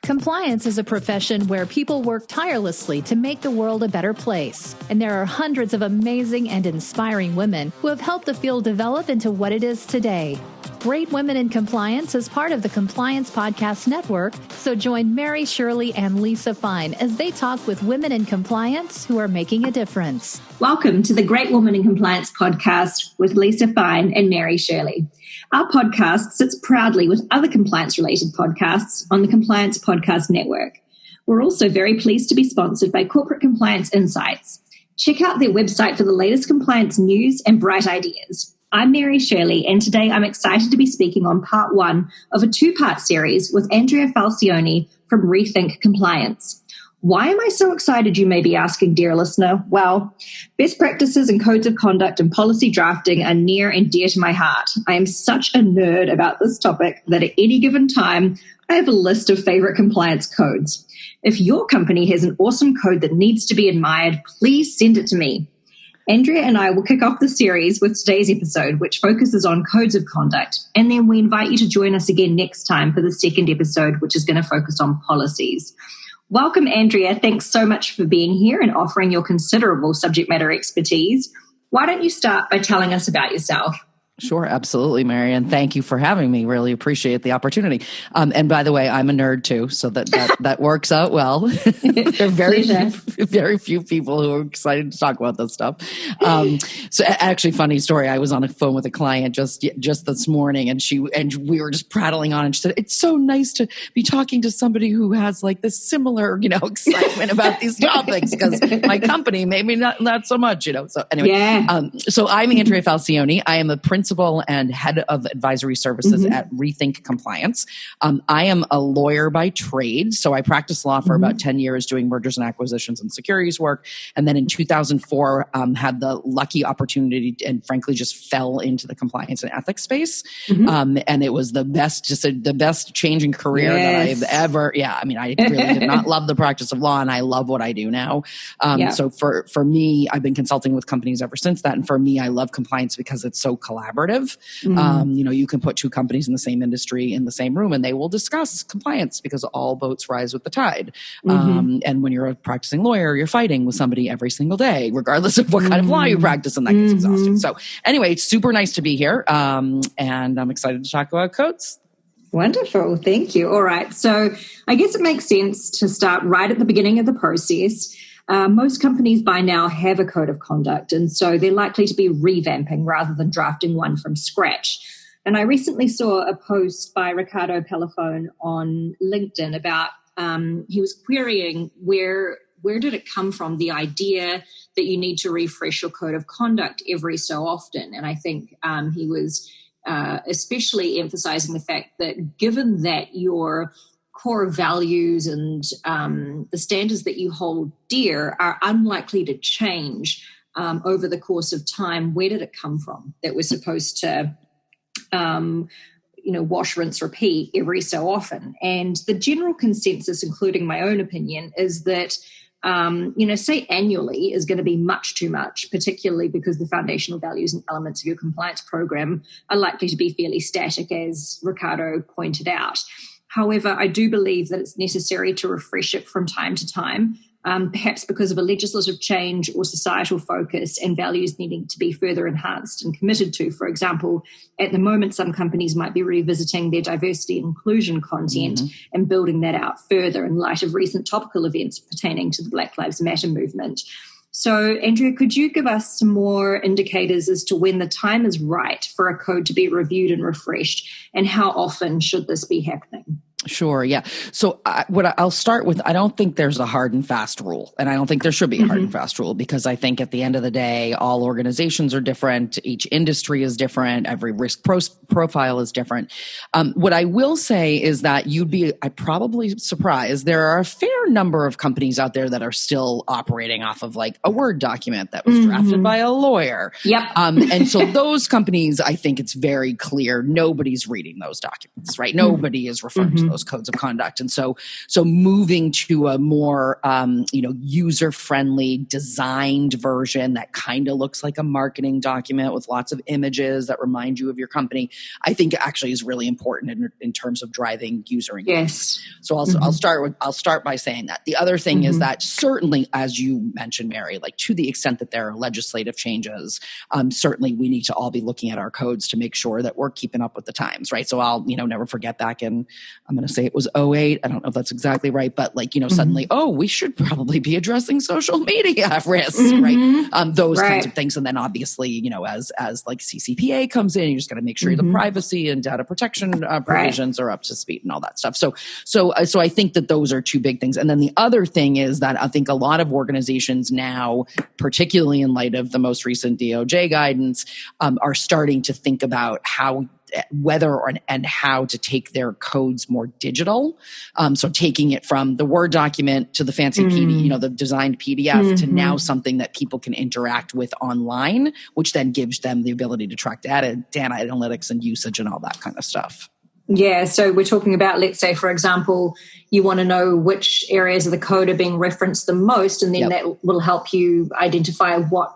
Compliance is a profession where people work tirelessly to make the world a better place. And there are hundreds of amazing and inspiring women who have helped the field develop into what it is today. Great Women in Compliance is part of the Compliance Podcast Network, so join Mary Shirley and Lisa Fine as they talk with women in compliance who are making a difference. Welcome to the Great Women in Compliance podcast with Lisa Fine and Mary Shirley. Our podcast sits proudly with other compliance-related podcasts on the Compliance Podcast Network. We're also very pleased to be sponsored by Corporate Compliance Insights. Check out their website for the latest compliance news and bright ideas. I'm Mary Shirley, and today I'm excited to be speaking on part one of a two-part series with Andrea Falcione from Rethink Compliance. Why am I so excited, you may be asking, dear listener? Well, best practices and codes of conduct and policy drafting are near and dear to my heart. I am such a nerd about this topic that at any given time, I have a list of favorite compliance codes. If your company has an awesome code that needs to be admired, please send it to me. Andrea and I will kick off the series with today's episode, which focuses on codes of conduct. And then we invite you to join us again next time for the second episode, which is going to focus on policies. Welcome, Andrea. Thanks so much for being here and offering your considerable subject matter expertise. Why don't you start by telling us about yourself? Sure, absolutely, Mary, and thank you for having me. Really appreciate the opportunity. And by the way, I'm a nerd too, so that works out well. There are very few people who are excited to talk about this stuff. So actually, funny story. I was on a phone with a client just this morning, and we were just prattling on, and she said, "It's so nice to be talking to somebody who has like this similar, excitement about these topics, because my company maybe not so much, So anyway, so I'm Andrea Falcione. I am a principal and head of advisory services at Rethink Compliance. I am a lawyer by trade, so I practiced law for about 10 years doing mergers and acquisitions and securities work. And then in 2004, had the lucky opportunity and frankly just fell into the compliance and ethics space. And it was the best changing career that I've ever, I really did not love the practice of law, and I love what I do now. So for me, I've been consulting with companies ever since that. And for me, I love compliance because it's so collaborative. You can put two companies in the same industry in the same room and they will discuss compliance because all boats rise with the tide. And when you're a practicing lawyer, you're fighting with somebody every single day, regardless of what kind of law you practice, and that gets exhausting. So anyway, it's super nice to be here. And I'm excited to talk about codes. Wonderful. Thank you. All right. So I guess it makes sense to start right at the beginning of the process. Most companies by now have a code of conduct, and so they're likely to be revamping rather than drafting one from scratch. And I recently saw a post by Ricardo Pelafone on LinkedIn about he was querying where did it come from, the idea that you need to refresh your code of conduct every so often. And I think he was especially emphasizing the fact that given that your core values and the standards that you hold dear are unlikely to change over the course of time, where did it come from that we're supposed to wash, rinse, repeat every so often? And the general consensus, including my own opinion, is that say annually is going to be much too much, particularly because the foundational values and elements of your compliance program are likely to be fairly static, as Ricardo pointed out. However, I do believe that it's necessary to refresh it from time to time, perhaps because of a legislative change or societal focus and values needing to be further enhanced and committed to. For example, at the moment, some companies might be revisiting their diversity and inclusion content and building that out further in light of recent topical events pertaining to the Black Lives Matter movement. So, Andrea, could you give us some more indicators as to when the time is right for a code to be reviewed and refreshed, and how often should this be happening? Sure. Yeah. So I'll start with, I don't think there's a hard and fast rule, and I don't think there should be a hard and fast rule, because I think at the end of the day, all organizations are different. Each industry is different. Every risk profile is different. What I will say is that I'm probably surprised. There are a fair number of companies out there that are still operating off of like a Word document that was drafted by a lawyer. Yep. And so those companies, I think it's very clear, nobody's reading those documents, right? Nobody is referring to those codes of conduct. And so moving to a more, user-friendly designed version that kind of looks like a marketing document with lots of images that remind you of your company, I think actually is really important in terms of driving user engagement. Yes. So I'll start by saying that. The other thing is that certainly, as you mentioned, Mary, like to the extent that there are legislative changes, certainly we need to all be looking at our codes to make sure that we're keeping up with the times, right? So I'll, never forget back in, I'm going to say it was 2008. I don't know if that's exactly right, but suddenly, we should probably be addressing social media risks, right? Those kinds of things. And then obviously, as like CCPA comes in, you just got to make sure the privacy and data protection provisions are up to speed and all that stuff. So I think that those are two big things. And then the other thing is that I think a lot of organizations now, particularly in light of the most recent DOJ guidance, are starting to think about whether and how to take their codes more digital. So taking it from the Word document to the fancy PDF, the designed PDF to now something that people can interact with online, which then gives them the ability to track data analytics and usage and all that kind of stuff. Yeah, so we're talking about, let's say, for example, you want to know which areas of the code are being referenced the most, and then that will help you identify what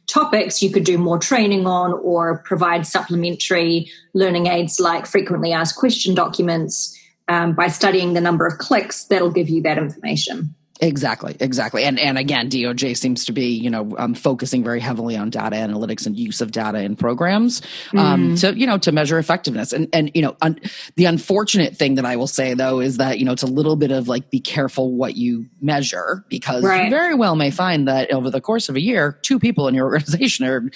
topics you could do more training on or provide supplementary learning aids like frequently asked question documents. By studying the number of clicks, that'll give you that information. Exactly. And again, DOJ seems to be, focusing very heavily on data analytics and use of data in programs, to measure effectiveness. And the unfortunate thing that I will say though, is that, it's a little bit of like, be careful what you measure, because you very well may find that over the course of a year, 2 people in your organization are,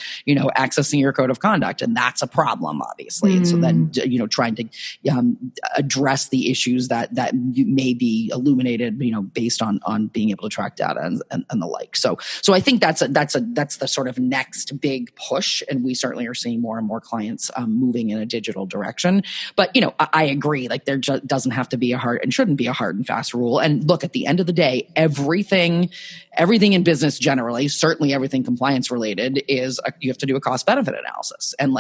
accessing your code of conduct. And that's a problem, obviously. And so then, trying to address the issues that may be illuminated, based on being able to track data and the like. So I think that's the sort of next big push. And we certainly are seeing more and more clients moving in a digital direction. But, I agree, like there doesn't have to be shouldn't be a hard and fast rule. And look, at the end of the day, everything in business generally, certainly everything compliance related is you have to do a cost benefit analysis. And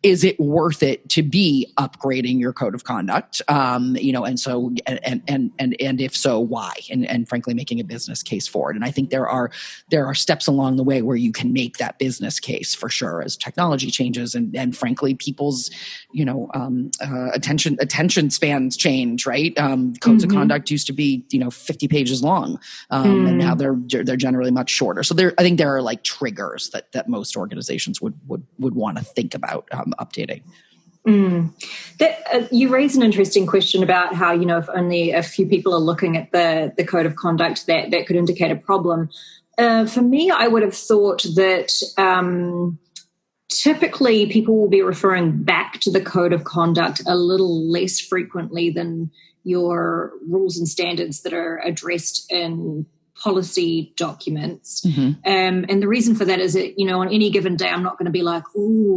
is it worth it to be upgrading your code of conduct? And if so, why? And frankly, making a business case for it. And I think there are steps along the way where you can make that business case for sure as technology changes and frankly, people's, attention spans change, right? Codes of conduct used to be, 50 pages long. And now they're generally much shorter. So I think there are like triggers that most organizations would want to think about updating. You raise an interesting question about how, if only a few people are looking at the code of conduct, that could indicate a problem. For me, I would have thought that typically people will be referring back to the code of conduct a little less frequently than your rules and standards that are addressed in policy documents. And the reason for that is that, on any given day, I'm not going to be like,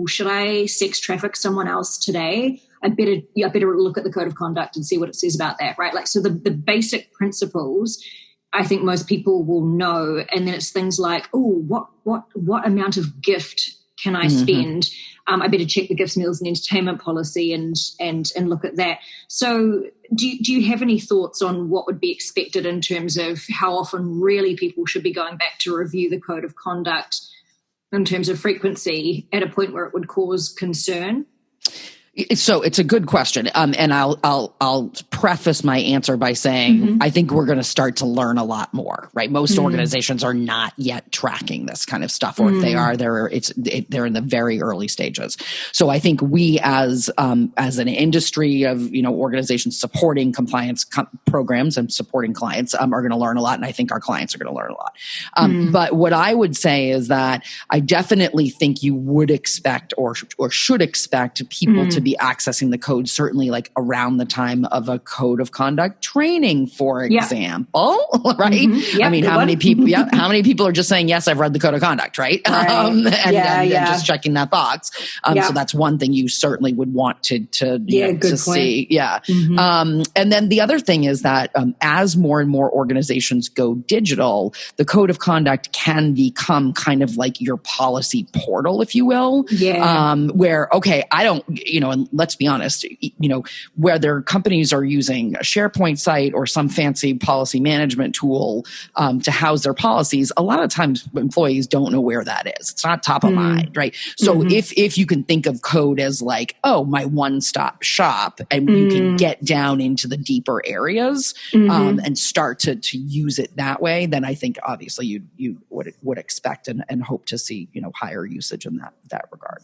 should I sex traffic someone else today? I better look at the code of conduct and see what it says about that, right? Like, so the basic principles, I think most people will know. And then it's things like, what amount of gift can I spend? I better check the gifts, meals, and entertainment policy and look at that. So do you have any thoughts on what would be expected in terms of how often really people should be going back to review the code of conduct in terms of frequency at a point where it would cause concern? So it's a good question. And I'll preface my answer by saying, I think we're going to start to learn a lot more, right? Most organizations are not yet tracking this kind of stuff, or if they are, they're in the very early stages. So I think we as an industry of, organizations supporting compliance programs and supporting clients, are going to learn a lot. And I think our clients are going to learn a lot. But what I would say is that I definitely think you would expect or should expect people to be accessing the code certainly like around the time of a code of conduct training, for example, right? Mm-hmm. Yep, I mean, how many people are just saying, yes, I've read the code of conduct, right? And just checking that box. So that's one thing you certainly would want to see. Yeah. Mm-hmm. And then the other thing is that as more and more organizations go digital, the code of conduct can become kind of like your policy portal, if you will. Yeah. Where, okay, I don't, and let's be honest, whether companies are using a SharePoint site or some fancy policy management tool to house their policies, a lot of times employees don't know where that is. It's not top of mind, right? So if you can think of code as like, oh, my one-stop shop, and you can get down into the deeper areas and start to use it that way, then I think obviously you would expect and hope to see higher usage in that regard.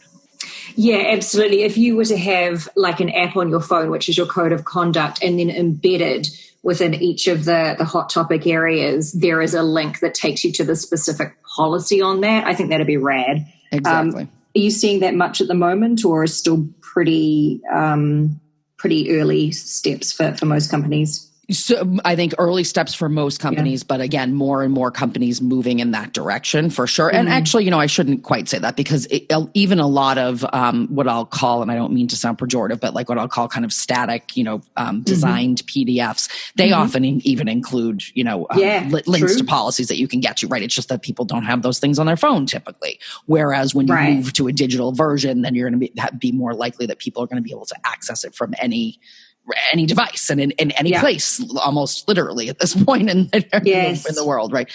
Yeah, absolutely. If you were to have like an app on your phone, which is your code of conduct, and then embedded within each of the hot topic areas, there is a link that takes you to the specific policy on that. I think that'd be rad. Exactly. Are you seeing that much at the moment, or is still pretty early steps for most companies? So I think early steps for most companies, but again, more and more companies moving in that direction for sure. And actually, I shouldn't quite say that, because even a lot of what I'll call, and I don't mean to sound pejorative, but like what I'll call kind of static, designed PDFs, they often even include, links to policies that you can get to, right? It's just that people don't have those things on their phone typically. Whereas when you move to a digital version, then you're going to be more likely that people are going to be able to access it from any device and in any place, almost literally at this point in the world, right?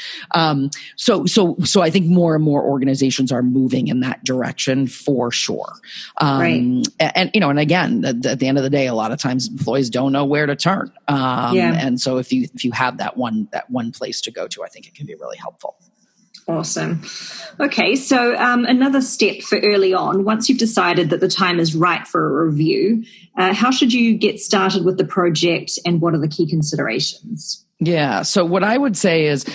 So I think more and more organizations are moving in that direction for sure. And again, at the end of the day, a lot of times employees don't know where to turn. And so if you have that one place to go to, I think it can be really helpful. Awesome. Okay, so another step for early on, once you've decided that the time is right for a review, how should you get started with the project, and what are the key considerations? Yeah. So what I would say is,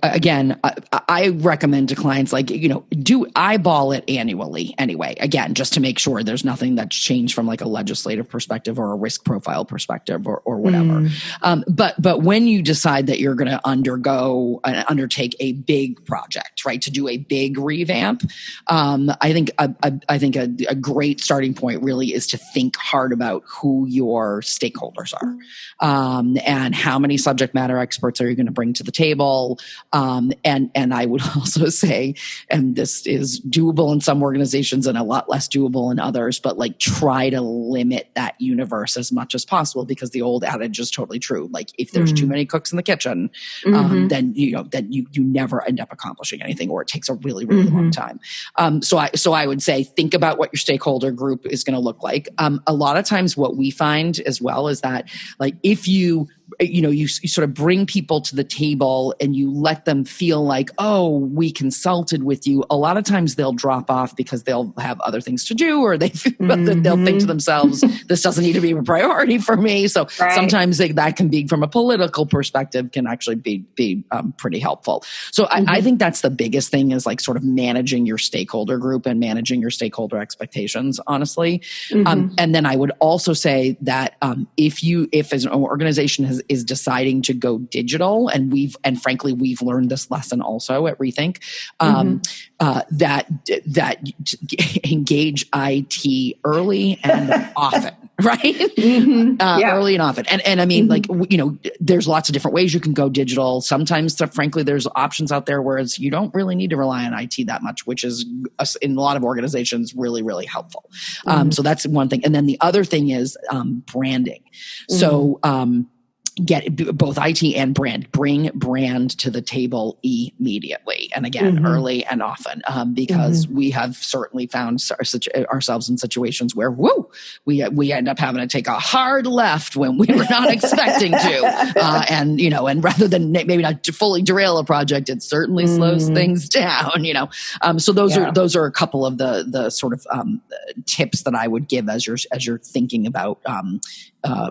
again, I recommend to clients, like, do eyeball it annually anyway, again, just to make sure there's nothing that's changed from like a legislative perspective or a risk profile perspective or whatever. But when you decide that you're going to undertake a big project, right, to do a big revamp, I think a great starting point really is to think hard about who your stakeholders are, and how many subject matter experts are you going to bring to the table? And I would also say, and this is doable in some organizations and a lot less doable in others, but like try to limit that universe as much as possible, because the old adage is totally true. Like if there's too many cooks in the kitchen, then you never end up accomplishing anything, or it takes a really, really long time. So I would say think about what your stakeholder group is going to look like. A lot of times what we find as well is that, like, if you sort of bring people to the table and you let them feel like, oh, we consulted with you, a lot of times they'll drop off because they'll have other things to do, or they'll think to themselves, this doesn't need to be a priority for me. So sometimes that can be, from a political perspective, can actually be pretty helpful. So I think that's the biggest thing, is like sort of managing your stakeholder group and managing your stakeholder expectations, honestly. And then I would also say that if as an organization is deciding to go digital, and frankly we've learned this lesson also at Rethink, that engage IT early and often. Right? Early and often. And I mean, there's lots of different ways you can go digital. Sometimes, frankly, there's options out there where you don't really need to rely on IT that much, which is, in a lot of organizations, really, really helpful. So that's one thing. And then the other thing is branding. So, get both IT and brand, bring brand to the table immediately. And again, early and often, because we have certainly found ourselves in situations where, we end up having to take a hard left when we were not expecting to. And rather than maybe not to fully derail a project, it certainly slows things down, So those are a couple of the sort of tips that I would give as you're thinking about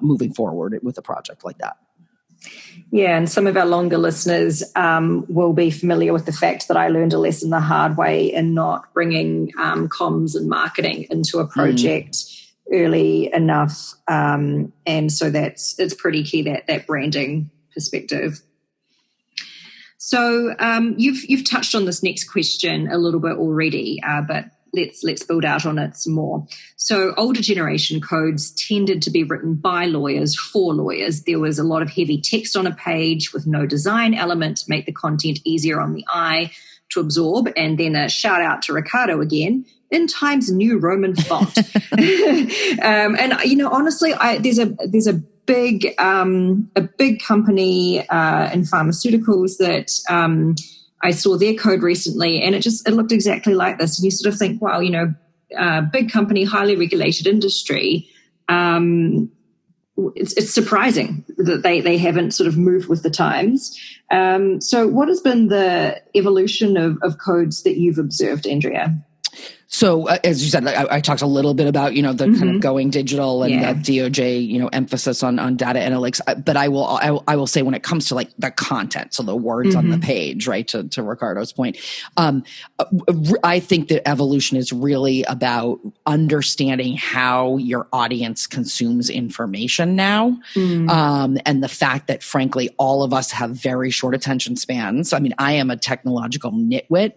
moving forward with a project like that. Yeah, and some of our longer listeners will be familiar with the fact that I learned a lesson the hard way in not bringing comms and marketing into a project early enough. And so it's pretty key, that branding perspective. So you've touched on this next question a little bit already, but let's build out on it some more. So older generation codes tended to be written by lawyers for lawyers. There was a lot of heavy text on a page with no design element to make the content easier on the eye to absorb. And then a shout out to Ricardo again, in Times New Roman font. And honestly, there's a big company in pharmaceuticals that I saw their code recently, and it looked exactly like this. And you sort of think, wow, big company, highly regulated industry. It's surprising that they haven't sort of moved with the times. So what has been the evolution of codes that you've observed, Andrea? So as you said, I talked a little bit about, the kind of going digital and the DOJ, emphasis on data analytics. But I will say when it comes to like the content, so the words on the page, right, to Ricardo's point, I think that evolution is really about understanding how your audience consumes information now. And the fact that frankly, all of us have very short attention spans. I mean, I am a technological nitwit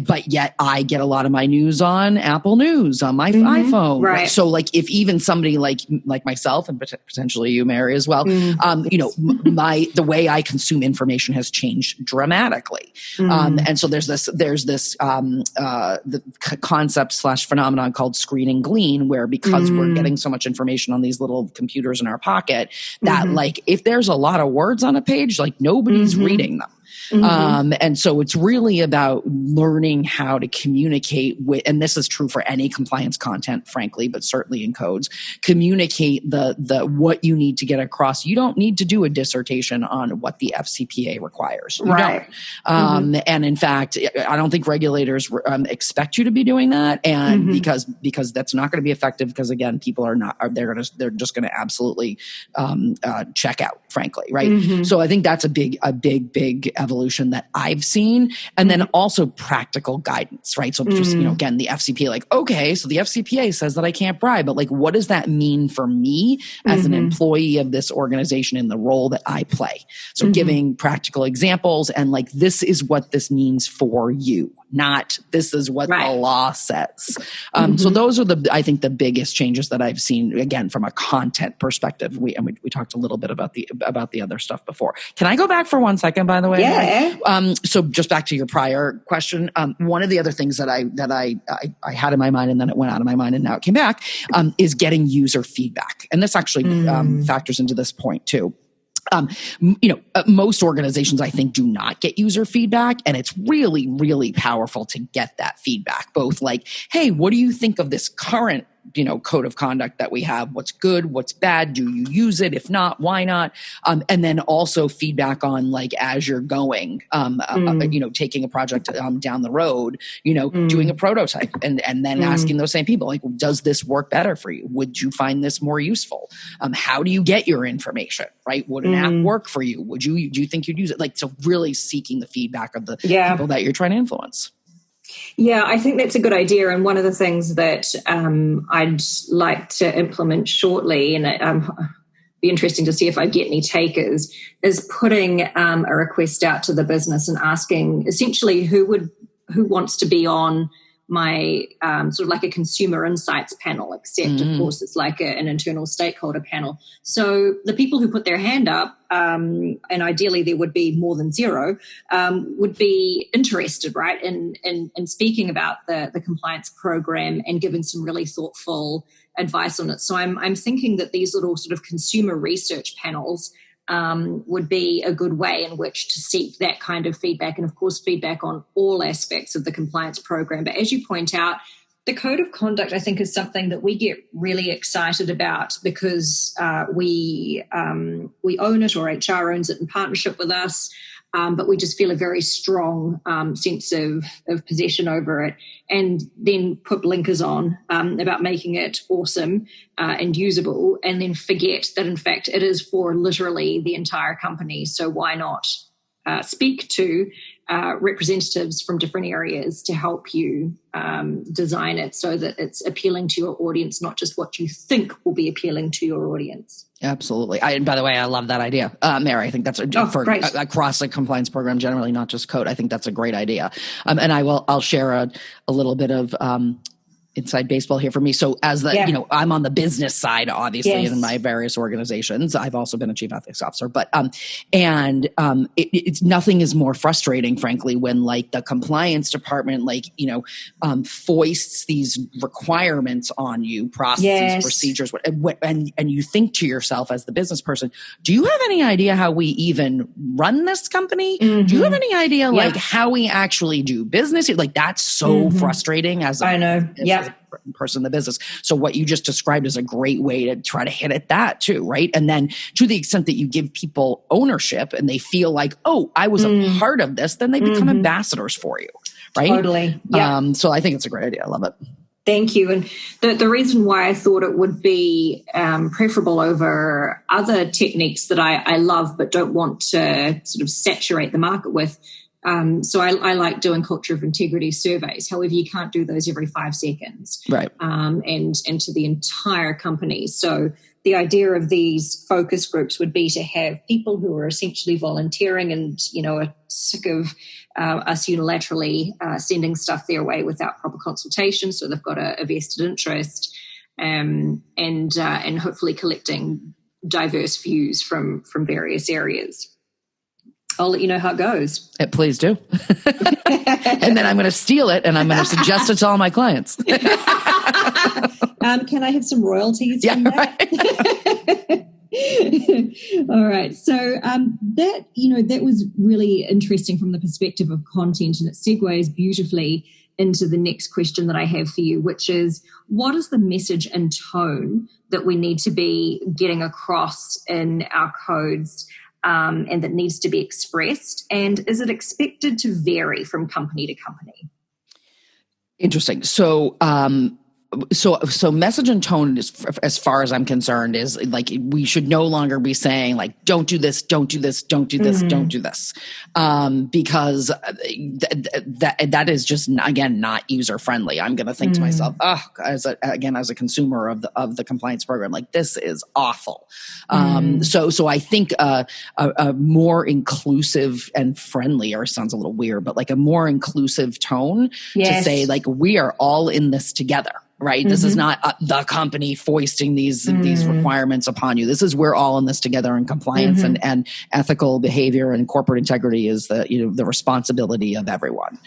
but yet I get a lot of my news on Apple News on my iPhone. Right. So like if even somebody like myself and potentially you, Mary, as well, the way I consume information has changed dramatically. And so there's this the concept / phenomenon called screen and glean, where because we're getting so much information on these little computers in our pocket that like if there's a lot of words on a page, like nobody's reading them. And so it's really about learning how to communicate with, and this is true for any compliance content, frankly, but certainly in codes, communicate the what you need to get across. You don't need to do a dissertation on what the FCPA requires. You don't. And in fact, I don't think regulators expect you to be doing that. And because that's not going to be effective, because again, people they're just going to absolutely check out, frankly. Right. So I think that's a big evolution that I've seen. And then also practical guidance, right? So just, again, the FCPA, like, okay, so the FCPA says that I can't bribe, but like, what does that mean for me as an employee of this organization in the role that I play? So giving practical examples and like, this is what this means for you, not this is what the law says. So those are I think the biggest changes that I've seen, again, from a content perspective. We talked a little bit about the other stuff before. Can I go back for 1 second, by the way? Yeah. So just back to your prior question, one of the other things that I had in my mind and then it went out of my mind and now it came back, is getting user feedback. And this actually factors into this point too. Most organizations, I think, do not get user feedback, and it's really, really powerful to get that feedback. Both like, hey, what do you think of this current code of conduct that we have? What's good? What's bad? Do you use it? If not, why not? And then also feedback on like, as you're going, taking a project down the road, doing a prototype and then asking those same people, like, does this work better for you? Would you find this more useful? How do you get your information, right? Would an app work for you? Do you think you'd use it? Like, so really seeking the feedback of the people that you're trying to influence. Yeah, I think that's a good idea. And one of the things that I'd like to implement shortly, and be interesting to see if I get any takers, is putting a request out to the business and asking essentially who wants to be on my sort of like a consumer insights panel, except of course it's like an internal stakeholder panel. So the people who put their hand up, and ideally there would be more than zero, would be interested, right, in speaking about the compliance program and giving some really thoughtful advice on it. So I'm thinking that these little sort of consumer research panels would be a good way in which to seek that kind of feedback, and of course feedback on all aspects of the compliance program. But as you point out, the code of conduct, I think, is something that we get really excited about because we own it, or HR owns it in partnership with us. But we just feel a very strong sense of possession over it, and then put blinkers on about making it awesome and usable, and then forget that, in fact, it is for literally the entire company. So why not speak to representatives from different areas to help you design it so that it's appealing to your audience, not just what you think will be appealing to your audience. Absolutely. And by the way, I love that idea. Mary, I think that's across a compliance program, generally, not just code. I think that's a great idea. And I'll share a little bit of inside baseball here for me. So as I'm on the business side, obviously, in my various organizations. I've also been a chief ethics officer, but it's nothing is more frustrating, frankly, when like the compliance department, foists these requirements on you, processes, procedures, and you think to yourself as the business person, do you have any idea how we even run this company? Mm-hmm. Do you have any idea like how we actually do business? Like that's so frustrating as person in the business. So what you just described is a great way to try to hit at that too, right? And then to the extent that you give people ownership and they feel like, oh, I was a part of this, then they become ambassadors for you, right? Totally. Yeah. So I think it's a great idea. I love it. Thank you. And the reason why I thought it would be preferable over other techniques that I love but don't want to sort of saturate the market with. So I like doing culture of integrity surveys. However, you can't do those every 5 seconds, right? And to the entire company. So the idea of these focus groups would be to have people who are essentially volunteering and, are sick of us unilaterally sending stuff their way without proper consultation. So they've got a vested interest, and hopefully collecting diverse views from various areas. I'll let you know how it goes. Please do. And then I'm going to steal it and I'm going to suggest it to all my clients. Can I have some royalties from that? Right. All right. So that was really interesting from the perspective of content, and it segues beautifully into the next question that I have for you, which is, what is the message and tone that we need to be getting across in our codes and that needs to be expressed? And is it expected to vary from company to company? Interesting. So message and tone, as far as I'm concerned, is like we should no longer be saying like, don't do this, don't do this, don't do this, don't do this, because that is just, again, not user friendly. I'm going to think to myself, as a consumer of the compliance program, like this is awful. So I think a more inclusive and friendlier, sounds a little weird, but like a more inclusive tone to say like, we are all in this together. Right. This is not the company foisting these requirements upon you. This is, we're all in this together, and compliance and ethical behavior and corporate integrity is the responsibility of everyone.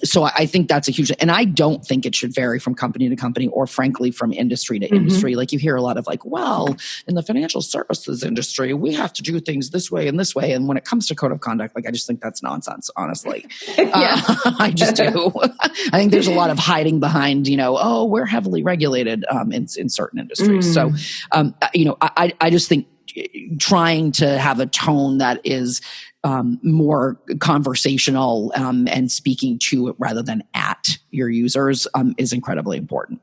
So I think that's a huge, and I don't think it should vary from company to company or frankly from industry to industry. Like you hear a lot of like, well, in the financial services industry, we have to do things this way and this way. And when it comes to code of conduct, like I just think that's nonsense, honestly. I just do. I think there's a lot of hiding behind, oh, we're heavily regulated in certain industries. So, I just think trying to have a tone that is more conversational and speaking to it rather than at your users is incredibly important.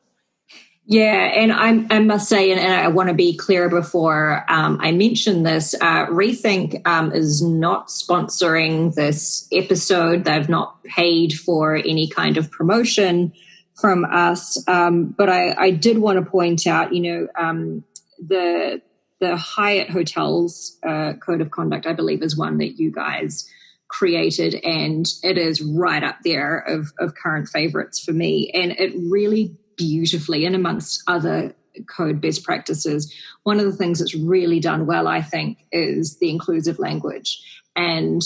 Yeah, and I must say, and I want to be clear before I mention this, Rethink is not sponsoring this episode. They've not paid for any kind of promotion from us. But I did want to point out, the Hyatt Hotels Code of Conduct, I believe, is one that you guys created, and it is right up there of current favorites for me. And it really beautifully, and amongst other code best practices, one of the things that's really done well, I think, is the inclusive language. And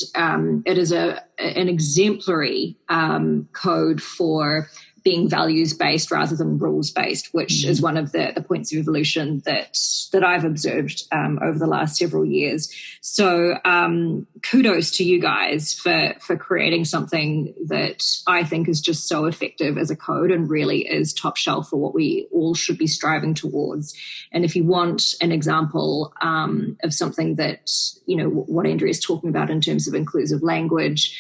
it is an exemplary code for being values-based rather than rules-based, which is one of the points of evolution that I've observed over the last several years. So kudos to you guys for creating something that I think is just so effective as a code and really is top shelf for what we all should be striving towards. And if you want an example of something that, what Andrea is talking about in terms of inclusive language,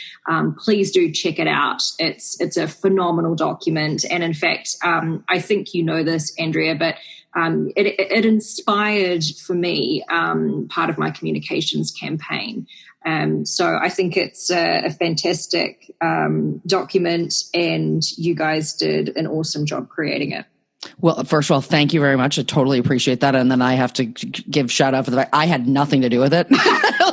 please do check it out. It's a phenomenal document. And in fact, I think you know this, Andrea, but it inspired for me part of my communications campaign. So I think it's a fantastic document, and you guys did an awesome job creating it. Well, first of all, thank you very much. I totally appreciate that. And then I have to give shout out for the fact I had nothing to do with it.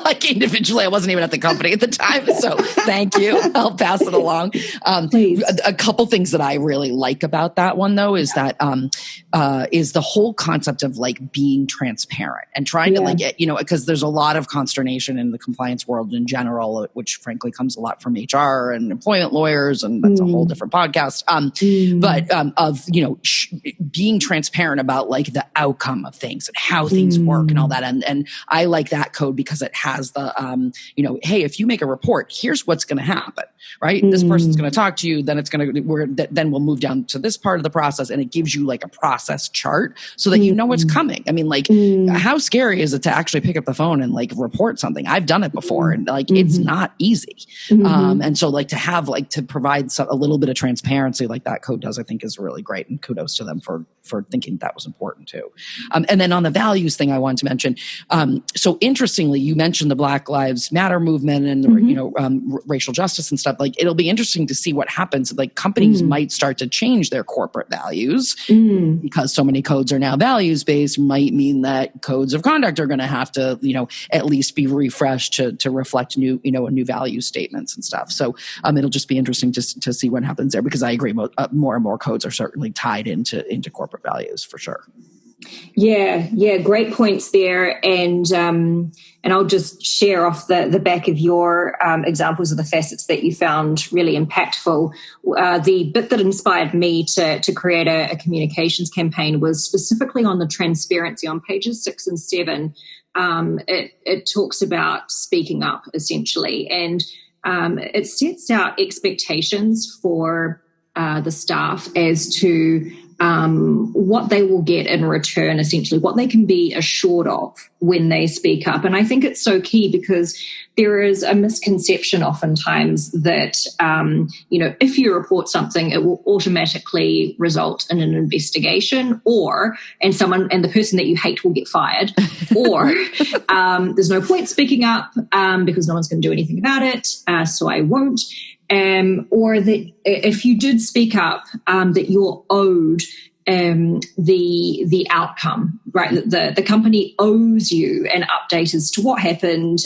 Like individually, I wasn't even at the company at the time. So thank you. I'll pass it along. Please. A couple things that I really like about that one, though, is that is the whole concept of like being transparent and trying to like, because there's a lot of consternation in the compliance world in general, which frankly comes a lot from HR and employment lawyers. And that's a whole different podcast. But of, being transparent about like the outcome of things and how things work and all that. And I like that code because it has the, hey, if you make a report, here's what's going to happen, right? This person's going to talk to you, then it's going to, then we'll move down to this part of the process. And it gives you like a process chart so that you know what's coming. I mean, like how scary is it to actually pick up the phone and like report something? I've done it before and like, it's not easy. And so like to have like to provide a little bit of transparency like that code does, I think is really great. And kudos to them for thinking that was important too. And then on the values thing I wanted to mention. So interestingly, you mentioned the Black Lives Matter movement and, racial justice and stuff. Like it'll be interesting to see what happens. Like companies might start to change their corporate values because so many codes are now values based might mean that codes of conduct are going to have to, at least be refreshed to reflect new value statements and stuff. So, it'll just be interesting to see what happens there because I agree more and more codes are certainly tied into corporate values for sure. Yeah, great points there, and I'll just share off the back of your examples of the facets that you found really impactful. The bit that inspired me to create a communications campaign was specifically on the transparency on pages 6 and 7. It talks about speaking up essentially, and it sets out expectations for the staff as to what they will get in return, essentially, what they can be assured of when they speak up. And I think it's so key because there is a misconception oftentimes that, if you report something, it will automatically result in an investigation and the person that you hate will get fired, or there's no point speaking up because no one's going to do anything about it, so I won't. Or that if you did speak up, that you're owed the outcome, right? The company owes you an update as to what happened,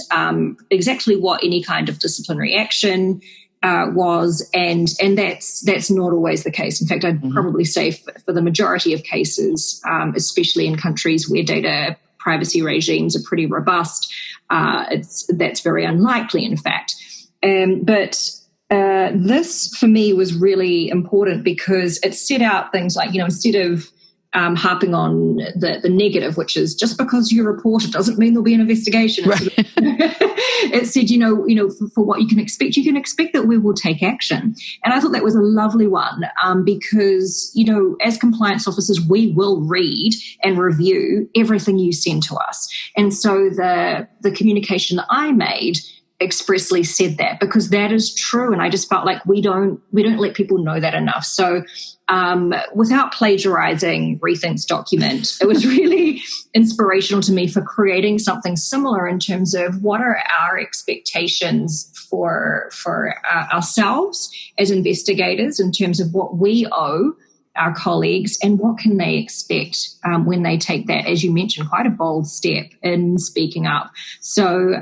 exactly what any kind of disciplinary action was, and that's not always the case. In fact, I'd probably say for the majority of cases, especially in countries where data privacy regimes are pretty robust, that's very unlikely, in fact. But this for me was really important because it set out things like, instead of harping on the negative, which is just because you report it doesn't mean there'll be an investigation. Right. It said, for what you can expect that we will take action. And I thought that was a lovely one because, as compliance officers, we will read and review everything you send to us. And so the communication that I made expressly said that because that is true, and I just felt like we don't let people know that enough. So without plagiarizing Rethink's document, it was really inspirational to me for creating something similar in terms of what are our expectations for ourselves as investigators in terms of what we owe our colleagues and what can they expect when they take that, as you mentioned, quite a bold step in speaking up. So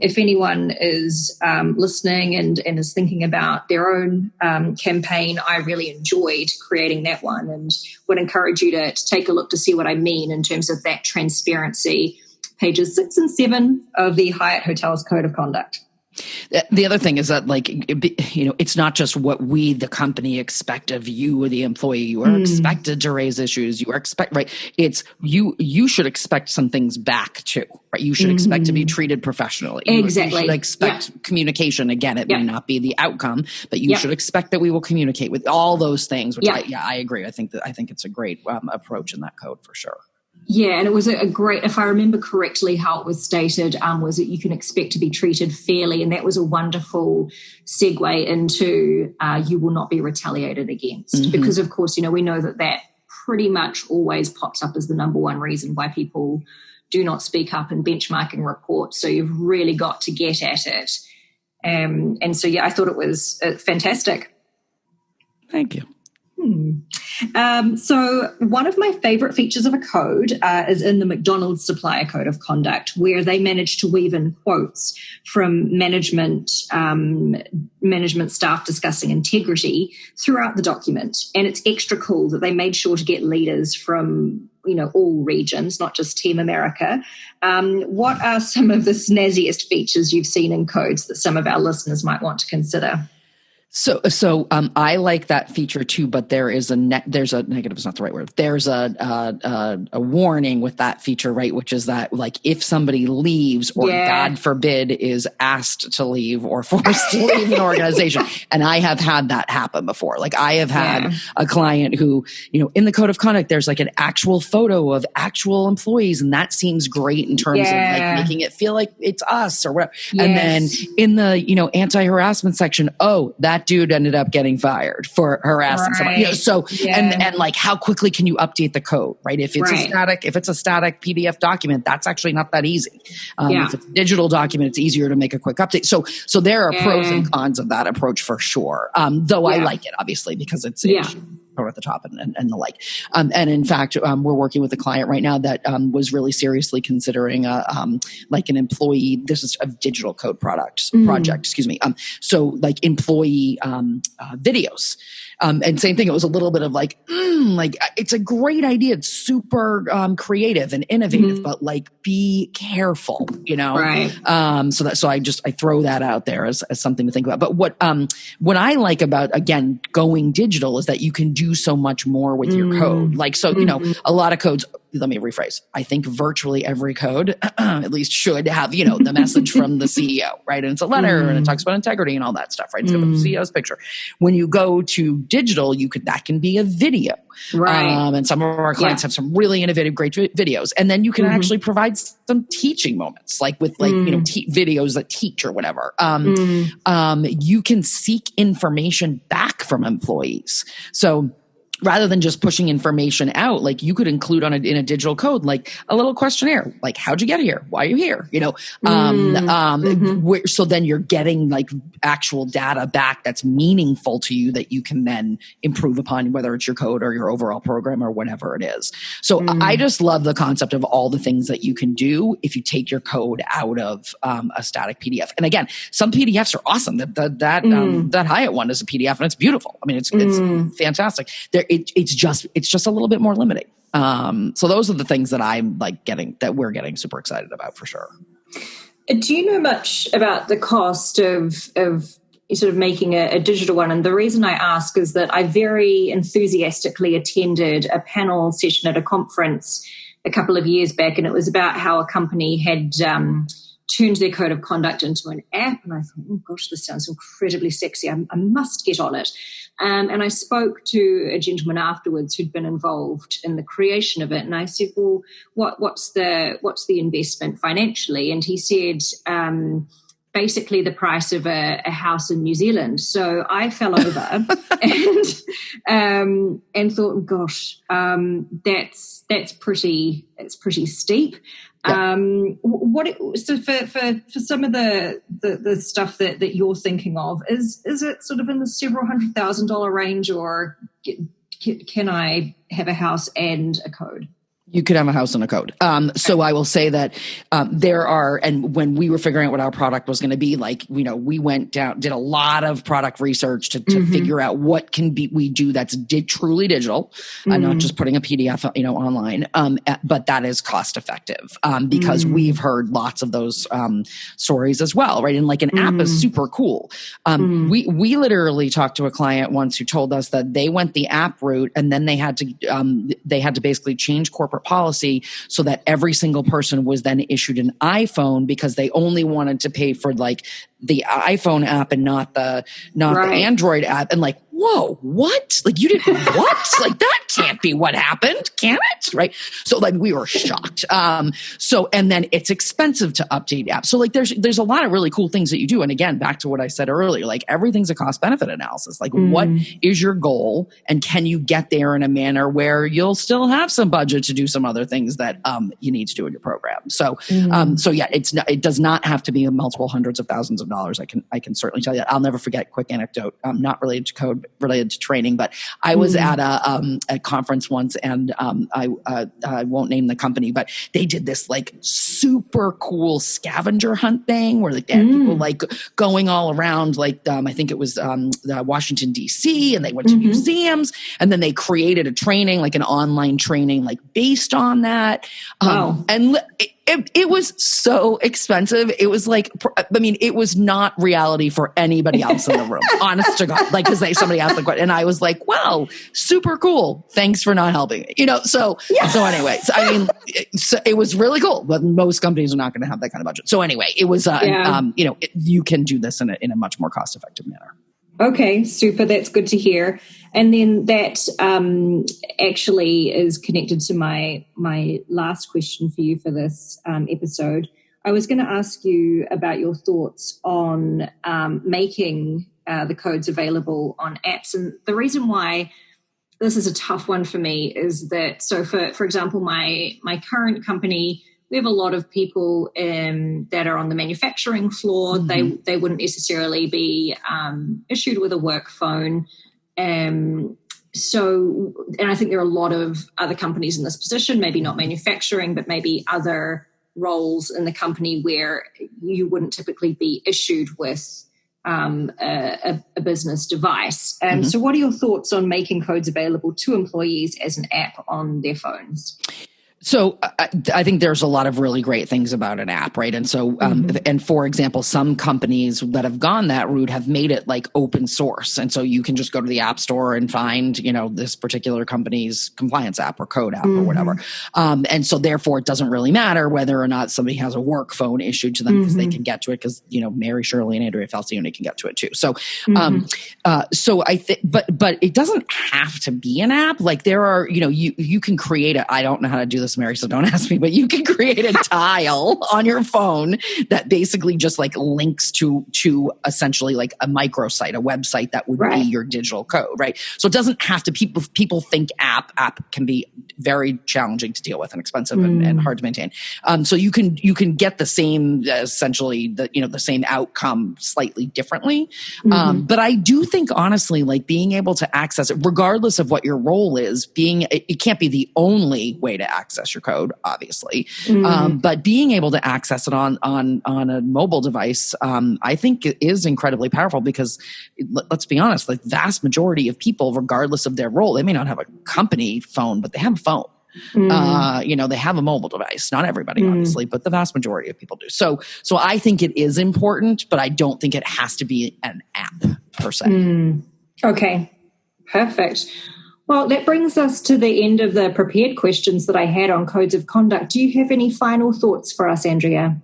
if anyone is listening and is thinking about their own campaign, I really enjoyed creating that one and would encourage you to take a look to see what I mean in terms of that transparency, pages 6 and 7 of the Hyatt Hotels Code of Conduct. The other thing is that, it's not just what we, the company, expect of you, the employee. You are expected to raise issues. You are right? It's you should expect some things back too, right? You should expect to be treated professionally. Exactly. You should expect communication. Again, it may not be the outcome, but you should expect that we will communicate with all those things. Which I agree. I think it's a great approach in that code for sure. Yeah, and it was a great, if I remember correctly how it was stated, was that you can expect to be treated fairly, and that was a wonderful segue into you will not be retaliated against. Because, of course, we know that pretty much always pops up as the number one reason why people do not speak up and benchmarking reports. So you've really got to get at it. And so, yeah, I thought it was fantastic. Thank you. So one of my favorite features of a code is in the Mcdonald Supplier Code of Conduct, where they managed to weave in quotes from management staff discussing integrity throughout the document. And it's extra cool that they made sure to get leaders from, all regions, not just Team America. What are some of the snazziest features you've seen in codes that some of our listeners might want to consider? So I like that feature too, but there's a negative is not the right word. There's a warning with that feature, right? Which is that, like, if somebody leaves or God forbid is asked to leave or forced to leave an organization. And I have had that happen before. Like, I have had a client who, in the code of conduct, there's like an actual photo of actual employees. And that seems great in terms of like making it feel like it's us or whatever. Yes. And then in the, anti-harassment section, that dude ended up getting fired for harassing someone. And like, how quickly can you update the code, right? If it's a static PDF document, that's actually not that easy. If it's a digital document, it's easier to make a quick update. So there are pros and cons of that approach for sure. Though I like it, obviously, because it's at the top and the like. And in fact, we're working with a client right now that was really seriously considering like an employee. This is a digital code project. Excuse me. So like employee videos. And same thing. It was a little bit of like it's a great idea. It's super creative and innovative, but like be careful, Right. So I throw that out there as something to think about. But what I like about, again, going digital is that you can do so much more with your code. Like, so, a lot of codes, let me rephrase. I think virtually every code at least should have, the message from the CEO, right? And it's a letter and it talks about integrity and all that stuff, right? It's got the CEO's picture. When you go to digital, that can be a video. Right. And some of our clients have some really innovative, great videos. And then you can actually provide some teaching moments, like with videos that teach or whatever. You can seek information back from employees. So rather than just pushing information out, like you could include in a digital code, like a little questionnaire, like, how'd you get here? Why are you here? So then you're getting like actual data back that's meaningful to you that you can then improve upon, whether it's your code or your overall program or whatever it is. So I just love the concept of all the things that you can do if you take your code out of a static PDF. And again, some PDFs are awesome. That Hyatt one is a PDF and it's beautiful. I mean, it's fantastic. It's just a little bit more limiting. So those are the things that I'm like that we're getting super excited about for sure. Do you know much about the cost of sort of making a digital one? And the reason I ask is that I very enthusiastically attended a panel session at a conference a couple of years back, and it was about how a company had turned their code of conduct into an app. And I thought, oh gosh, this sounds incredibly sexy. I must get on it. And I spoke to a gentleman afterwards who'd been involved in the creation of it. And I said, well, what's the investment financially? And he said, basically the price of a house in New Zealand. So I fell over and thought, gosh, that's pretty steep. Yeah. So for some of the stuff that you're thinking of, is it sort of in the several $100,000 range, or can I have a house and a code? You could have a house and a code. So I will say that there are, and when we were figuring out what our product was going to be, like, we went down, did a lot of product research to figure out what we do that's truly digital, and not just putting a PDF, online. But that is cost effective because we've heard lots of those stories as well, right? And like an app is super cool. We literally talked to a client once who told us that they went the app route, and then they had to basically change corporate policy so that every single person was then issued an iPhone, because they only wanted to pay for like the iPhone app and not the Android app. And like, whoa, what? Like, you did what? Like, that can't be what happened, can it? Right? So like, we were shocked. And then it's expensive to update apps. So like, there's a lot of really cool things that you do. And again, back to what I said earlier, like, everything's a cost benefit analysis. Like, what is your goal, and can you get there in a manner where you'll still have some budget to do some other things that you need to do in your program? So yeah, it does not have to be multiple hundreds of thousands of dollars. I can certainly tell you that. I'll never forget. Quick anecdote, not related to code, related to training, but I was at a conference once, and I won't name the company, but they did this like super cool scavenger hunt thing where like they had people like going all around, like I think it was Washington DC, and they went to museums, and then they created a training, like an online training, like based on that. And it was so expensive. It was like, I mean, it was not reality for anybody else in the room, honest to God. Like, because somebody asked the question, and I was like, wow, super cool. Thanks for not helping me. So anyway, I mean, it was really cool, but most companies are not going to have that kind of budget. So anyway, it was, you can do this in a much more cost-effective manner. Okay, super. That's good to hear. And then that actually is connected to my last question for you for this episode. I was going to ask you about your thoughts on making the codes available on apps. And the reason why this is a tough one for me is that, so for example, my current company, we have a lot of people that are on the manufacturing floor. They wouldn't necessarily be issued with a work phone. And I think there are a lot of other companies in this position, maybe not manufacturing, but maybe other roles in the company where you wouldn't typically be issued with a business device. So what are your thoughts on making codes available to employees as an app on their phones? So I think there's a lot of really great things about an app, right? And so, and for example, some companies that have gone that route have made it like open source. And so you can just go to the app store and find, this particular company's compliance app or code app or whatever. And so therefore it doesn't really matter whether or not somebody has a work phone issued to them, because they can get to it, because, Mary Shirley and Andrea Falcione can get to it too. So, so I think, but it doesn't have to be an app. Like there are, you can create I don't know how to do this, Mary, so don't ask me, but you can create a tile on your phone that basically just like links to essentially like a microsite, a website that would be your digital code, right? So it doesn't have to, people think app can be very challenging to deal with and expensive and hard to maintain. So you can get the same, essentially the same outcome slightly differently. But I do think honestly, like being able to access it, regardless of what your role is, it can't be the only way to access your code, obviously. But being able to access it on a mobile device, I think it is incredibly powerful, because let's be honest, the vast majority of people, regardless of their role, they may not have a company phone, but they have a phone. They have a mobile device. Not everybody, obviously, but the vast majority of people do. So I think it is important, but I don't think it has to be an app per se. Okay, perfect. Well, that brings us to the end of the prepared questions that I had on codes of conduct. Do you have any final thoughts for us, Andrea?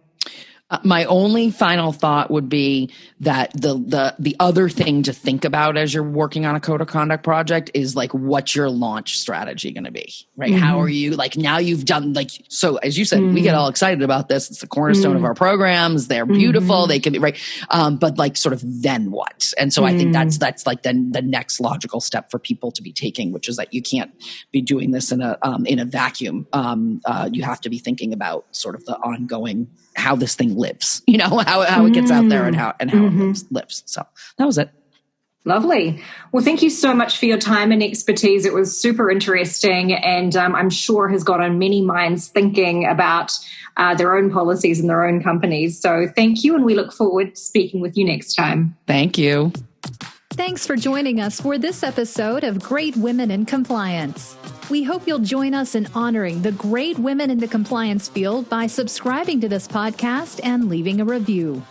My only final thought would be that the other thing to think about as you're working on a code of conduct project is like, what's your launch strategy going to be, right? How are you, like, now you've done, like, so as you said, we get all excited about this. It's the cornerstone of our programs. They're beautiful. They can be right. But like, sort of then what? And so I think that's like the next logical step for people to be taking, which is that you can't be doing this in a vacuum. You have to be thinking about sort of the ongoing, how this thing lives, how it gets out there and how it lives. So that was it. Lovely. Well, thank you so much for your time and expertise. It was super interesting, and I'm sure has got on many minds thinking about their own policies and their own companies. So thank you, and we look forward to speaking with you next time. Thank you. Thanks for joining us for this episode of Great Women in Compliance. We hope you'll join us in honoring the great women in the compliance field by subscribing to this podcast and leaving a review.